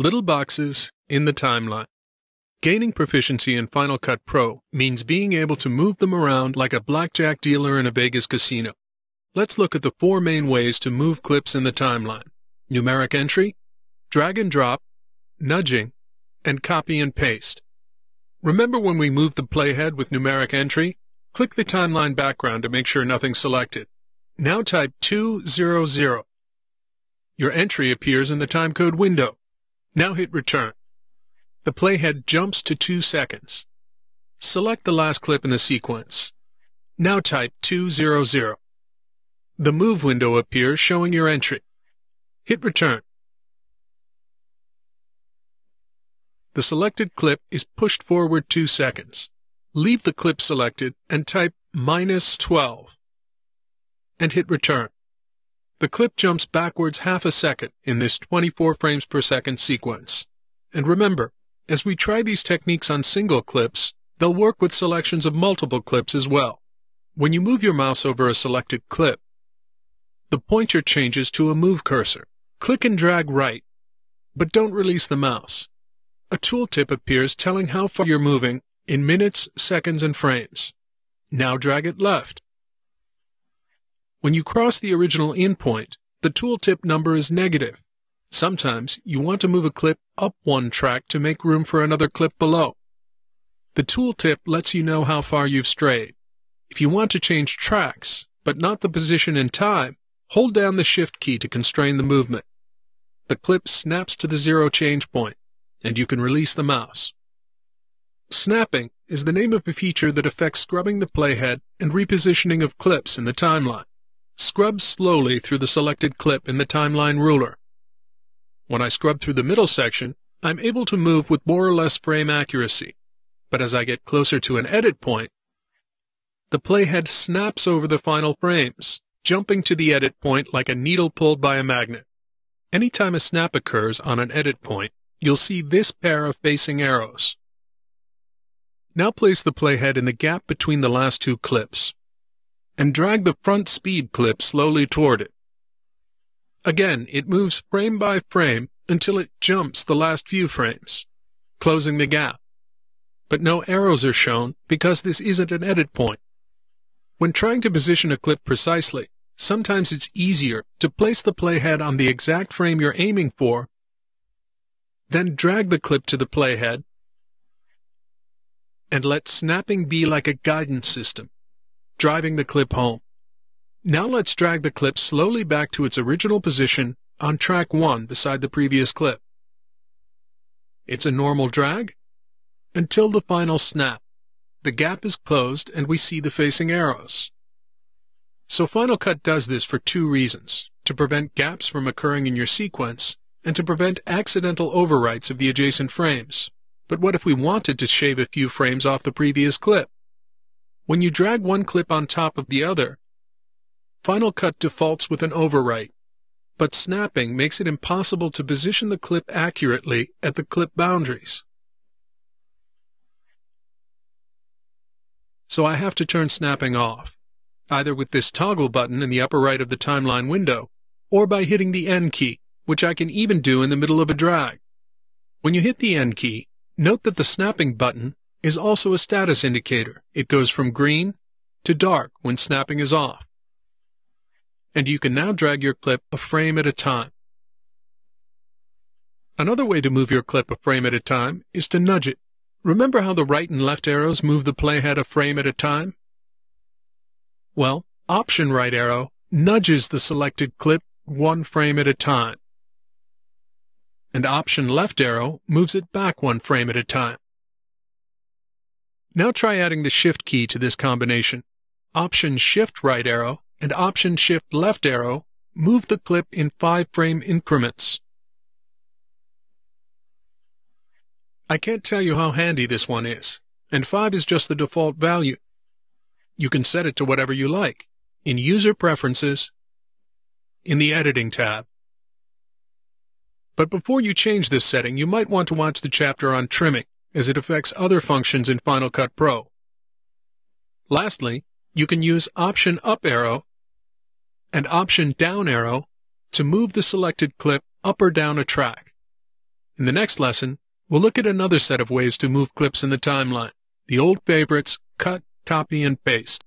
Little boxes in the timeline. Gaining proficiency in Final Cut Pro means being able to move them around like a blackjack dealer in a Vegas casino. Let's look at the 4 main ways to move clips in the timeline: numeric entry, drag and drop, nudging, and copy and paste. Remember when we moved the playhead with numeric entry? Click the timeline background to make sure nothing's selected. Now type 200. Your entry appears in the timecode window. Now hit return. The playhead jumps to 2 seconds. Select the last clip in the sequence. Now type 200. The move window appears showing your entry. Hit return. The selected clip is pushed forward 2 seconds. Leave the clip selected and type -12 and hit return. The clip jumps backwards half a second in this 24 frames per second sequence. And remember, as we try these techniques on single clips, they'll work with selections of multiple clips as well. When you move your mouse over a selected clip, the pointer changes to a move cursor. Click and drag right, but don't release the mouse. A tooltip appears telling how far you're moving in minutes, seconds, and frames. Now drag it left. When you cross the original in point, the tooltip number is negative. Sometimes you want to move a clip up 1 track to make room for another clip below. The tooltip lets you know how far you've strayed. If you want to change tracks, but not the position and time, hold down the Shift key to constrain the movement. The clip snaps to the 0 change point, and you can release the mouse. Snapping is the name of a feature that affects scrubbing the playhead and repositioning of clips in the timeline. Scrub slowly through the selected clip in the timeline ruler. When I scrub through the middle section, I'm able to move with more or less frame accuracy. But as I get closer to an edit point, the playhead snaps over the final frames, jumping to the edit point like a needle pulled by a magnet. Anytime a snap occurs on an edit point, you'll see this pair of facing arrows. Now place the playhead in the gap between the last 2 clips, and drag the front speed clip slowly toward it. Again, it moves frame by frame until it jumps the last few frames, closing the gap. But no arrows are shown because this isn't an edit point. When trying to position a clip precisely, sometimes it's easier to place the playhead on the exact frame you're aiming for, then drag the clip to the playhead, and let snapping be like a guidance system, driving the clip home. Now let's drag the clip slowly back to its original position on track 1 beside the previous clip. It's a normal drag until the final snap. The gap is closed and we see the facing arrows. So Final Cut does this for 2 reasons: to prevent gaps from occurring in your sequence and to prevent accidental overwrites of the adjacent frames. But what if we wanted to shave a few frames off the previous clip? When you drag one clip on top of the other, Final Cut defaults with an overwrite, but snapping makes it impossible to position the clip accurately at the clip boundaries. So I have to turn snapping off, either with this toggle button in the upper right of the timeline window, or by hitting the N key, which I can even do in the middle of a drag. When you hit the N key, note that the snapping button is also a status indicator. It goes from green to dark when snapping is off. And you can now drag your clip a frame at a time. Another way to move your clip a frame at a time is to nudge it. Remember how the right and left arrows move the playhead a frame at a time? Well, Option right arrow nudges the selected clip 1 frame at a time, and Option left arrow moves it back 1 frame at a time. Now try adding the Shift key to this combination. Option Shift right arrow and Option Shift left arrow move the clip in 5 frame increments. I can't tell you how handy this one is, and 5 is just the default value. You can set it to whatever you like, in User Preferences, in the Editing tab. But before you change this setting, you might want to watch the chapter on trimming, as it affects other functions in Final Cut Pro. Lastly, you can use Option up arrow and Option down arrow to move the selected clip up or down a track. In the next lesson, we'll look at another set of ways to move clips in the timeline, the old favorites cut, copy, and paste.